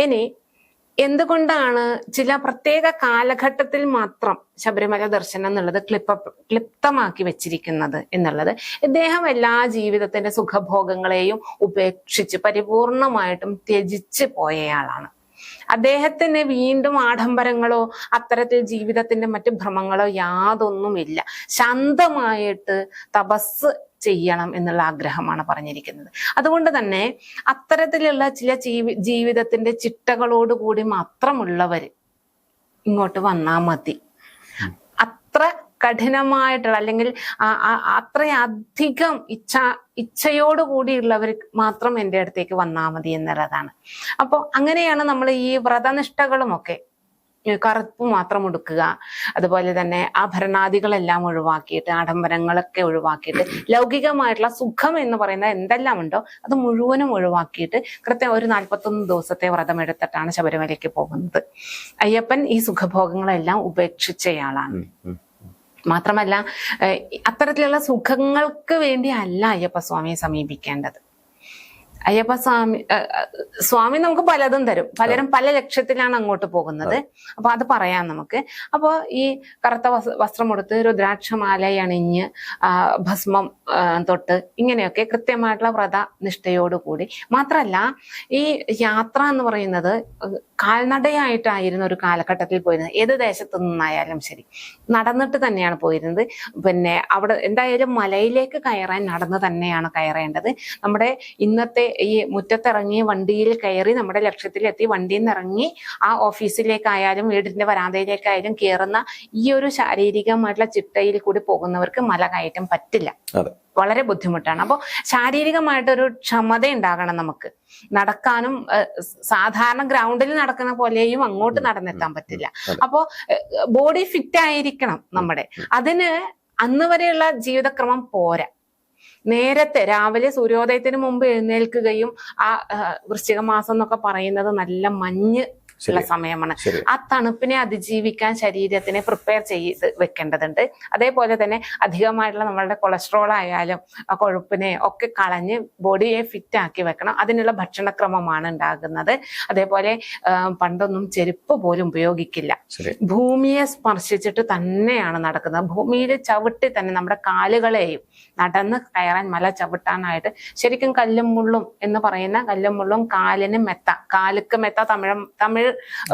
ഇനി എന്തുകൊണ്ടാണ് ചില പ്രത്യേക കാലഘട്ടത്തിൽ മാത്രം ശബരിമല ദർശനം എന്നുള്ളത് ക്ലിപ്തമാക്കി വെച്ചിരിക്കുന്നത് എന്നുള്ളത്, ഇദ്ദേഹം എല്ലാ ജീവിതത്തിന്റെ സുഖഭോഗങ്ങളെയും ഉപേക്ഷിച്ച് പരിപൂർണമായിട്ടും ത്യജിച്ച് പോയയാളാണ്. അദ്ദേഹത്തിന് വീണ്ടും ആഡംബരങ്ങളോ അത്തരത്തിൽ ജീവിതത്തിന്റെ മറ്റു ഭ്രമങ്ങളോ യാതൊന്നുമില്ല. ശാന്തമായിട്ട് തപസ് ചെയ്യണം എന്നുള്ള ആഗ്രഹമാണ് പറഞ്ഞിരിക്കുന്നത്. അതുകൊണ്ട് തന്നെ അത്തരത്തിലുള്ള ചില ജീവിതത്തിന്റെ ചിട്ടകളോടുകൂടി മാത്രമുള്ളവര് ഇങ്ങോട്ട് വന്നാൽ മതി. അത്ര കഠിനമായിട്ടുള്ള അല്ലെങ്കിൽ അത്രയധികം ഇച്ഛയോടുകൂടിയുള്ളവർ മാത്രം എൻ്റെ അടുത്തേക്ക് വന്നാൽ മതി എന്നുള്ളതാണ്. അപ്പോൾ അങ്ങനെയാണ് നമ്മൾ ഈ വ്രതനിഷ്ഠകളുമൊക്കെ, കറുപ്പ് മാത്രം ഉടുക്കുക, അതുപോലെ തന്നെ ആഭരണാദികളെല്ലാം ഒഴിവാക്കിയിട്ട്, ആഡംബരങ്ങളൊക്കെ ഒഴിവാക്കിയിട്ട്, ലൗകികമായിട്ടുള്ള സുഖം എന്ന് പറയുന്നത് എന്തെല്ലാം ഉണ്ടോ അത് മുഴുവനും ഒഴിവാക്കിയിട്ട് കൃത്യം ഒരു 41 ദിവസത്തെ വ്രതം എടുത്തിട്ടാണ് ശബരിമലയ്ക്ക് പോകുന്നത്. അയ്യപ്പൻ ഈ സുഖഭോഗങ്ങളെല്ലാം ഉപേക്ഷിച്ചയാളാണ്. മാത്രമല്ല അത്തരത്തിലുള്ള സുഖങ്ങൾക്ക് വേണ്ടി അല്ല അയ്യപ്പസ്വാമിയെ സമീപിക്കേണ്ടത്. സ്വാമി നമുക്ക് പലതും തരും, പലരും പല ലക്ഷ്യത്തിലാണ് അങ്ങോട്ട് പോകുന്നത്. അപ്പൊ അത് പറയാം നമുക്ക്. അപ്പൊ ഈ കറുത്ത വസ്ത്രം കൊടുത്ത് രുദ്രാക്ഷമാല അണിഞ്ഞ് ഭസ്മം തൊട്ട് ഇങ്ങനെയൊക്കെ കൃത്യമായിട്ടുള്ള വ്രതനിഷ്ഠയോടുകൂടി, മാത്രമല്ല ഈ യാത്ര എന്ന് പറയുന്നത് കാൽനടയായിട്ടായിരുന്നു ഒരു കാലഘട്ടത്തിൽ പോയിരുന്നത്. ഏത് ദേശത്തു നിന്നായാലും ശരി നടന്നിട്ട് തന്നെയാണ് പോയിരുന്നത്. പിന്നെ അവിടെ എന്തായാലും മലയിലേക്ക് കയറാൻ നടന്ന് തന്നെയാണ് കയറേണ്ടത്. നമ്മുടെ ഇന്നത്തെ ഈ മുറ്റത്തിറങ്ങി വണ്ടിയിൽ കയറി നമ്മുടെ ലക്ഷ്യത്തിലെത്തി വണ്ടിയിൽ നിന്ന് ഇറങ്ങി ആ ഓഫീസിലേക്കായാലും വീടിന്റെ വരാന്തയിലേക്കായാലും കയറുന്ന ഈ ഒരു ശാരീരികമായിട്ടുള്ള ചിട്ടയിൽ കൂടി പോകുന്നവർക്ക് മല കയറ്റം പറ്റില്ല, വളരെ ബുദ്ധിമുട്ടാണ്. അപ്പോൾ ശാരീരികമായിട്ടൊരു ക്ഷമത ഉണ്ടാകണം നമുക്ക്. നടക്കാനും സാധാരണ ഗ്രൗണ്ടിൽ നടക്കുന്ന പോലെയും അങ്ങോട്ട് നടന്നെത്താൻ പറ്റില്ല. അപ്പോ ബോഡി ഫിറ്റ് ആയിരിക്കണം നമ്മുടെ. അതിന് അന്ന് വരെയുള്ള ജീവിതക്രമം പോരാ. നേരത്തെ രാവിലെ സൂര്യോദയത്തിന് മുമ്പ് എഴുന്നേൽക്കുകയും, ആ വൃശ്ചിക മാസം എന്നൊക്കെ പറയുന്നത് നല്ല മഞ്ഞ് ഉള്ള സമയമാണ്. ആ തണുപ്പിനെ അതിജീവിക്കാൻ ശരീരത്തിനെ പ്രിപ്പയർ ചെയ്ത് വെക്കേണ്ടതുണ്ട്. അതേപോലെ തന്നെ അധികമായിട്ടുള്ള നമ്മളുടെ കൊളസ്ട്രോൾ ആയാലും ആ കൊഴുപ്പിനെ ഒക്കെ കളഞ്ഞ് ബോഡിയെ ഫിറ്റ് ആക്കി വെക്കണം. അതിനുള്ള ഭക്ഷണക്രമമാണ് ഉണ്ടാകുന്നത്. അതേപോലെ പണ്ടൊന്നും ചെരുപ്പ് പോലും ഉപയോഗിക്കില്ല. ഭൂമിയെ സ്പർശിച്ചിട്ട് തന്നെയാണ് നടക്കുന്നത്. ഭൂമിയിൽ ചവിട്ടി തന്നെ നമ്മുടെ കാലുകളെയും നടന്ന് കയറാൻ മല ചവിട്ടാനായിട്ട് ശരിക്കും കല്ലും മുള്ളും എന്ന് പറയുന്ന കല്ലും മുള്ളും കാലിന് മെത്ത, കാലുക്ക് മെത്ത തമിഴ്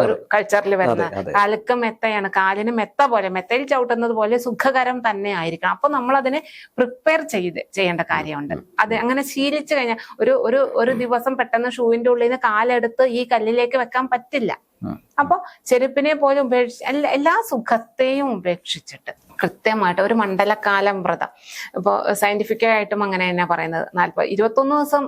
ഒരു കൾച്ചറിൽ വരുന്ന കാലുക്ക് മെത്തയാണ്. കാലിന് മെത്ത പോലെ, മെത്തയിൽ ചവിട്ടുന്നത് പോലെ സുഖകരം തന്നെ ആയിരിക്കണം. അപ്പൊ നമ്മൾ അതിനെ പ്രിപ്പയർ ചെയ്യേണ്ട കാര്യമുണ്ട്. അത് അങ്ങനെ ശീലിച്ചു കഴിഞ്ഞാൽ ഒരു ദിവസം പെട്ടെന്ന് ഷൂവിന്റെ ഉള്ളിൽ നിന്ന് കാലെടുത്ത് ഈ കല്ലിലേക്ക് വെക്കാൻ പറ്റില്ല. അപ്പൊ ചെരുപ്പിനെ പോലും എല്ലാ സുഖത്തെയും ഉപേക്ഷിച്ചിട്ട് കൃത്യമായിട്ട് ഒരു മണ്ഡലകാലം വ്രതം, ഇപ്പോൾ സയന്റിഫിക്കായിട്ടും അങ്ങനെ തന്നെ പറയുന്നത് 21 ദിവസം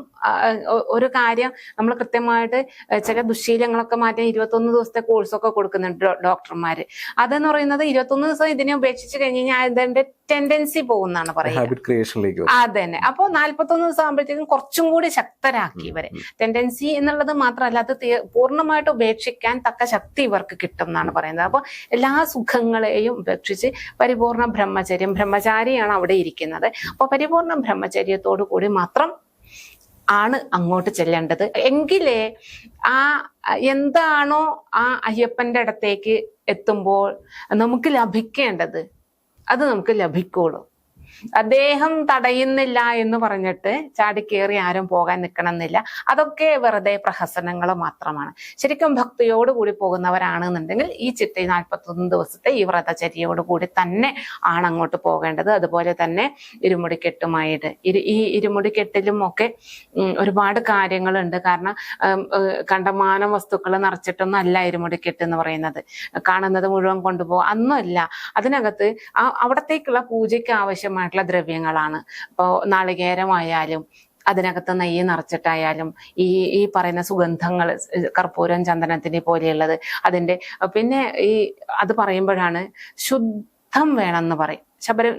ഒരു കാര്യം നമ്മൾ കൃത്യമായിട്ട് ചില ദുശ്ശീലങ്ങളൊക്കെ മാറ്റാൻ 21 ദിവസത്തെ കോഴ്സൊക്കെ കൊടുക്കുന്നുണ്ട് ഡോക്ടർമാര്. അതെന്ന് പറയുന്നത് 21 ദിവസം ഇതിനെ ഉപേക്ഷിച്ച് കഴിഞ്ഞ് കഴിഞ്ഞാൽ അതിന്റെ ടെൻഡൻസി പോകുന്നാണ് പറയുന്നത്. അത് തന്നെ. അപ്പൊ 41 ദിവസം ആകുമ്പോഴത്തേക്കും കുറച്ചും കൂടി ശക്തരാക്കി ഇവരെ. ടെൻഡൻസി എന്നുള്ളത് മാത്രമല്ല, അത് പൂർണ്ണമായിട്ട് ഉപേക്ഷിക്കാൻ തക്ക ശക്തി ഇവർക്ക് കിട്ടും എന്നാണ് പറയുന്നത്. അപ്പൊ എല്ലാ സുഖങ്ങളെയും ഉപേക്ഷിച്ച് പരിപൂർണ ബ്രഹ്മചാരിയാണ് അവിടെ ഇരിക്കുന്നത്. അപ്പൊ പരിപൂർണ ബ്രഹ്മചര്യത്തോടു കൂടി മാത്രം ആണ് അങ്ങോട്ട് ചെല്ലേണ്ടത്. എങ്കിലേ ആ എന്താണോ ആ അയ്യപ്പന്റെ അടുത്തേക്ക് എത്തുമ്പോൾ നമുക്ക് ലഭിക്കേണ്ടത് അത് നമുക്ക് ലഭിക്കുള്ളൂ. അദ്ദേഹം തടയുന്നില്ല എന്ന് പറഞ്ഞിട്ട് ചാടിക്കേറി ആരും പോകാൻ നിൽക്കണമെന്നില്ല. അതൊക്കെ വെറുതെ പ്രഹസനങ്ങൾ മാത്രമാണ്. ശരിക്കും ഭക്തിയോടുകൂടി പോകുന്നവരാണെന്നുണ്ടെങ്കിൽ ഈ ചിട്ട 41 ദിവസത്തെ ഈ വ്രതചര്യയോടുകൂടി തന്നെ ആണ് അങ്ങോട്ട് പോകേണ്ടത്. അതുപോലെ തന്നെ ഇരുമുടിക്കെട്ടുമായിട്ട് ഈ ഇരുമുടിക്കെട്ടിലും ഒക്കെ ഒരുപാട് കാര്യങ്ങളുണ്ട്. കാരണം കണ്ടമാനം വസ്തുക്കൾ നിറച്ചിട്ടൊന്നും അല്ല ഇരുമുടിക്കെട്ട് എന്ന് പറയുന്നത്. കാണുന്നത് മുഴുവൻ കൊണ്ടുപോകും അന്നുമല്ല. അതിനകത്ത് അവിടത്തേക്കുള്ള പൂജയ്ക്ക് ആവശ്യമായിട്ടുള്ള ദ്രവ്യങ്ങളാണ്. ഇപ്പോൾ നാളികേരമായാലും അതിനകത്ത് നെയ്യ് നിറച്ചിട്ടായാലും ഈ പറയുന്ന സുഗന്ധങ്ങൾ, കർപ്പൂരം, ചന്ദനത്തിനെ പോലെയുള്ളത് അതിന്റെ, പിന്നെ അത് പറയുമ്പോഴാണ് ശുദ്ധം വേണമെന്ന് പറയും.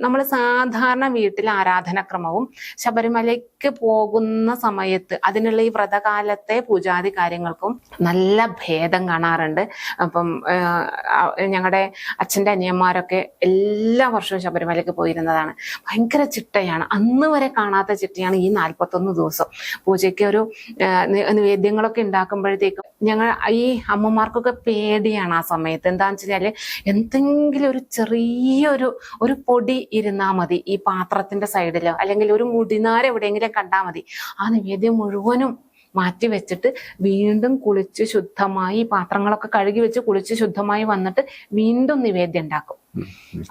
നമ്മൾ സാധാരണ വീട്ടിലെ ആരാധനാക്രമവും ശബരിമലയ്ക്ക് പോകുന്ന സമയത്ത് അതിനുള്ള ഈ വ്രതകാലത്തെ പൂജാതി കാര്യങ്ങൾക്കും നല്ല ഭേദം കാണാറുണ്ട്. അപ്പം ഞങ്ങളുടെ അച്ഛൻ്റെ അനിയന്മാരൊക്കെ എല്ലാ വർഷവും ശബരിമലയ്ക്ക് പോയിരുന്നതാണ്. ഭയങ്കര ചിട്ടയാണ്, അന്ന് വരെ കാണാത്ത ചിട്ടയാണ് ഈ 41 ദിവസം. പൂജയ്ക്ക് ഒരു നിവേദ്യങ്ങളൊക്കെ ഉണ്ടാക്കുമ്പോഴത്തേക്കും ഞങ്ങൾ ഈ അമ്മമാർക്കൊക്കെ പേടിയാണ് ആ സമയത്ത്. എന്താണെന്ന് വെച്ച് കഴിഞ്ഞാൽ എന്തെങ്കിലും ഒരു ചെറിയൊരു പൊടി ഇരുന്നാൽ മതി ഈ പാത്രത്തിന്റെ സൈഡിലോ, അല്ലെങ്കിൽ ഒരു മുടിനാര് എവിടെയെങ്കിലും കണ്ടാൽ മതി, ആ നിവേദ്യം മുഴുവനും മാറ്റി വെച്ചിട്ട് വീണ്ടും കുളിച്ച് ശുദ്ധമായി പാത്രങ്ങളൊക്കെ കഴുകി വെച്ച് കുളിച്ച് ശുദ്ധമായി വന്നിട്ട് വീണ്ടും നിവേദ്യം ഉണ്ടാക്കും.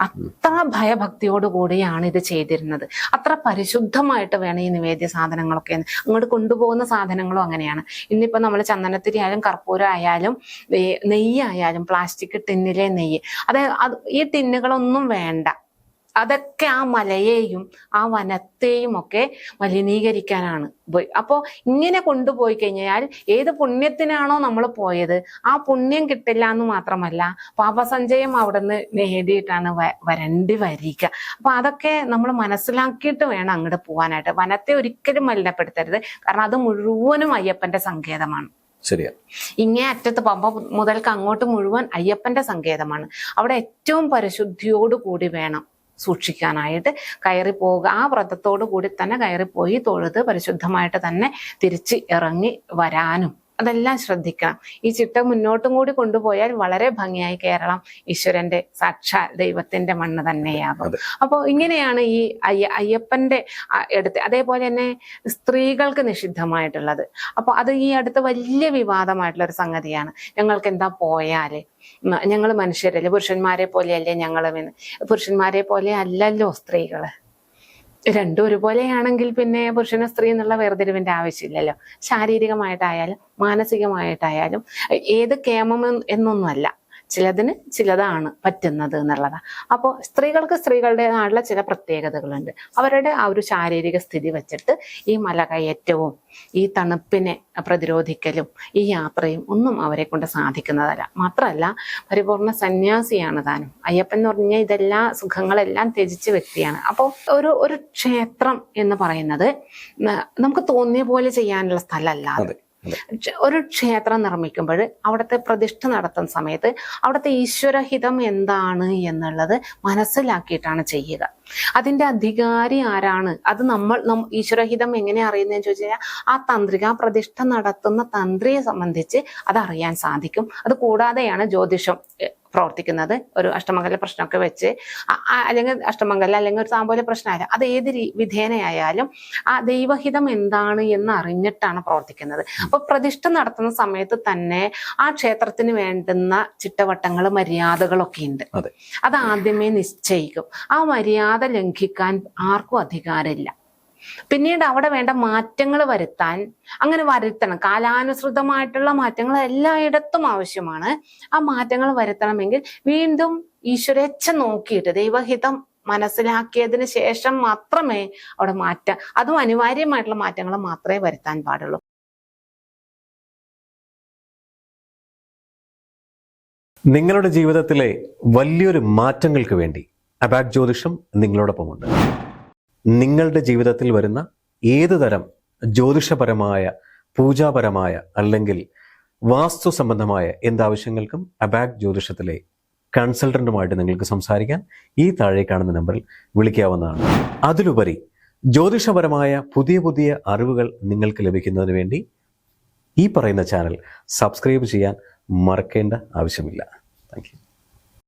അത്ര ഭയഭക്തിയോട് കൂടിയാണ് ഇത് ചെയ്തിരുന്നത്. അത്ര പരിശുദ്ധമായിട്ട് വേണം ഈ നിവേദ്യ സാധനങ്ങളൊക്കെ. അങ്ങോട്ട് കൊണ്ടുപോകുന്ന സാധനങ്ങളും അങ്ങനെയാണ്. ഇന്നിപ്പോ നമ്മൾ ചന്ദനത്തിരി ആയാലും കർപ്പൂരം ആയാലും നെയ്യായാലും പ്ലാസ്റ്റിക് ടിന്നിലെ നെയ്യ്, ഈ ടിന്നുകളൊന്നും വേണ്ട. അതൊക്കെ ആ മലയെയും ആ വനത്തെയും ഒക്കെ മലിനീകരിക്കാനാണ് പോയി. അപ്പോൾ ഇങ്ങനെ കൊണ്ടുപോയി കഴിഞ്ഞാൽ ഏത് പുണ്യത്തിനാണോ നമ്മൾ പോയത് ആ പുണ്യം കിട്ടില്ല എന്ന് മാത്രമല്ല പാപസഞ്ചയം അവിടെ നിന്ന് നേടിയിട്ടാണ് വരേണ്ടി വരിക. അപ്പൊ അതൊക്കെ നമ്മൾ മനസ്സിലാക്കിയിട്ട് വേണം അങ്ങോട്ട് പോകാനായിട്ട്. വനത്തെ ഒരിക്കലും മലിനപ്പെടുത്തരുത്, കാരണം അത് മുഴുവനും അയ്യപ്പന്റെ സങ്കേതമാണ്. ശരിയാണ്. ഇങ്ങേ അറ്റത്ത് പമ്പ മുതൽക്ക് അങ്ങോട്ട് മുഴുവൻ അയ്യപ്പന്റെ സങ്കേതമാണ്. അവിടെ ഏറ്റവും പരിശുദ്ധിയോട് കൂടി വേണം സൂക്ഷിക്കാനായിട്ട് കയറി പോവുക. ആ വ്രതത്തോടു കൂടി തന്നെ കയറിപ്പോയി തൊഴുത് പരിശുദ്ധമായിട്ട് തന്നെ തിരിച്ച് ഇറങ്ങി വരാനും അതെല്ലാം ശ്രദ്ധിക്കണം. ഈ ചിട്ട മുന്നോട്ടും കൂടി കൊണ്ടുപോയാൽ വളരെ ഭംഗിയായി കേരളം ഈശ്വരന്റെ സാക്ഷാൽ ദൈവത്തിന്റെ മണ്ണ് തന്നെയാകും. അപ്പോൾ ഇങ്ങനെയാണ് ഈ അയ്യപ്പന്റെ എടുത്ത്. അതേപോലെ തന്നെ സ്ത്രീകൾക്ക് നിഷിദ്ധമായിട്ടുള്ളത്. അപ്പൊ അത് ഈ അടുത്ത് വലിയ വിവാദമായിട്ടുള്ള ഒരു സംഗതിയാണ്. ഞങ്ങൾക്ക് എന്താ പോയാല്, ഞങ്ങൾ മനുഷ്യരല്ലേ, പുരുഷന്മാരെ പോലെയല്ലേ ഞങ്ങൾ? പുരുഷന്മാരെ പോലെ അല്ലല്ലോ സ്ത്രീകള്. രണ്ടും ഒരുപോലെയാണെങ്കിൽ പിന്നെ പുരുഷനും സ്ത്രീ എന്നുള്ള വേർതിരിവിന്റെ ആവശ്യമില്ലല്ലോ. ശാരീരികമായിട്ടായാലും മാനസികമായിട്ടായാലും ഏത് കേമം എന്നൊന്നുമല്ല, ചിലതിന് ചിലതാണ് പറ്റുന്നത് എന്നുള്ളതാണ്. അപ്പോൾ സ്ത്രീകൾക്ക് സ്ത്രീകളുടേതായുള്ള ചില പ്രത്യേകതകളുണ്ട്. അവരുടെ ആ ഒരു ശാരീരിക സ്ഥിതി വെച്ചിട്ട് ഈ മലകയറ്റവും ഈ തണുപ്പിനെ പ്രതിരോധിക്കലും ഈ യാത്രയും ഒന്നും അവരെ കൊണ്ട് സാധിക്കുന്നതല്ല. മാത്രമല്ല പരിപൂർണ സന്യാസിയാണ് താനും. അയ്യപ്പൻ എന്ന് പറഞ്ഞാൽ ഇതെല്ലാ സുഖങ്ങളെല്ലാം ത്യജിച്ച വ്യക്തിയാണ്. അപ്പോൾ ഒരു ക്ഷേത്രം എന്ന് പറയുന്നത് നമുക്ക് തോന്നിയ പോലെ ചെയ്യാനുള്ള സ്ഥലമല്ല. ഒരു ക്ഷേത്രം നിർമ്മിക്കുമ്പോൾ അവിടുത്തെ പ്രതിഷ്ഠ നടത്തുന്ന സമയത്ത് അവിടുത്തെ ഈശ്വരഹിതം എന്താണ് എന്നുള്ളത് മനസ്സിലാക്കിയിട്ടാണ് ചെയ്യുക. അതിന്റെ അധികാരി ആരാണ്, അത് ഈശ്വരഹിതം എങ്ങനെ അറിയുന്നതെന്ന് ചോദിച്ചു കഴിഞ്ഞാൽ ആ തന്ത്രിക, ആ പ്രതിഷ്ഠ നടത്തുന്ന തന്ത്രിയെ സംബന്ധിച്ച് അതറിയാൻ സാധിക്കും. അത് കൂടാതെയാണ് ജ്യോതിഷം പ്രവർത്തിക്കുന്നത്. ഒരു അഷ്ടമംഗല പ്രശ്നമൊക്കെ വെച്ച് അല്ലെങ്കിൽ അഷ്ടമംഗല അല്ലെങ്കിൽ ഒരു താമ്പോല പ്രശ്നമായാലും അത് ഏത് വിധേനയായാലും ആ ദൈവഹിതം എന്താണ് എന്ന് അറിഞ്ഞിട്ടാണ് പ്രവർത്തിക്കുന്നത്. അപ്പൊ പ്രതിഷ്ഠ നടത്തുന്ന സമയത്ത് തന്നെ ആ ക്ഷേത്രത്തിന് വേണ്ടുന്ന ചിട്ടവട്ടങ്ങൾ മര്യാദകളൊക്കെ ഉണ്ട്. അത് ആദ്യമേ നിശ്ചയിക്കും. ആ മര്യാദ ലംഘിക്കാൻ ആർക്കും അധികാരമില്ല. പിന്നീട് അവിടെ വേണ്ട മാറ്റങ്ങൾ വരുത്താൻ, അങ്ങനെ വരുത്തണം. കാലാനുസൃതമായിട്ടുള്ള മാറ്റങ്ങൾ എല്ലായിടത്തും ആവശ്യമാണ്. ആ മാറ്റങ്ങൾ വരുത്തണമെങ്കിൽ വീണ്ടും ഈശ്വരേച്ഛ നോക്കിയിട്ട് ദൈവഹിതം മനസ്സിലാക്കിയതിന് ശേഷം മാത്രമേ അവിടെ അതും അനിവാര്യമായിട്ടുള്ള മാറ്റങ്ങൾ മാത്രമേ വരുത്താൻ പാടുള്ളൂ. നിങ്ങളുടെ ജീവിതത്തിലെ വലിയൊരു മാറ്റങ്ങൾക്ക് വേണ്ടി അബാക് ജ്യോതിഷം നിങ്ങളോടൊപ്പമുണ്ട്. നിങ്ങളുടെ ജീവിതത്തിൽ വരുന്ന ഏത് തരം ജ്യോതിഷപരമായ, പൂജാപരമായ അല്ലെങ്കിൽ വാസ്തു സംബന്ധമായ എന്താവശ്യങ്ങൾക്കും അബാക് ജ്യോതിഷത്തിലെ കൺസൾട്ടന്റുമായിട്ട് നിങ്ങൾക്ക് സംസാരിക്കാൻ ഈ താഴെ കാണുന്ന നമ്പറിൽ വിളിക്കാവുന്നതാണ്. അതിലുപരി ജ്യോതിഷപരമായ പുതിയ അറിവുകൾ നിങ്ങൾക്ക് ലഭിക്കുന്നതിന് വേണ്ടി ഈ പറയുന്ന ചാനൽ സബ്സ്ക്രൈബ് ചെയ്യാൻ മറക്കേണ്ട ആവശ്യമില്ല. Thank you.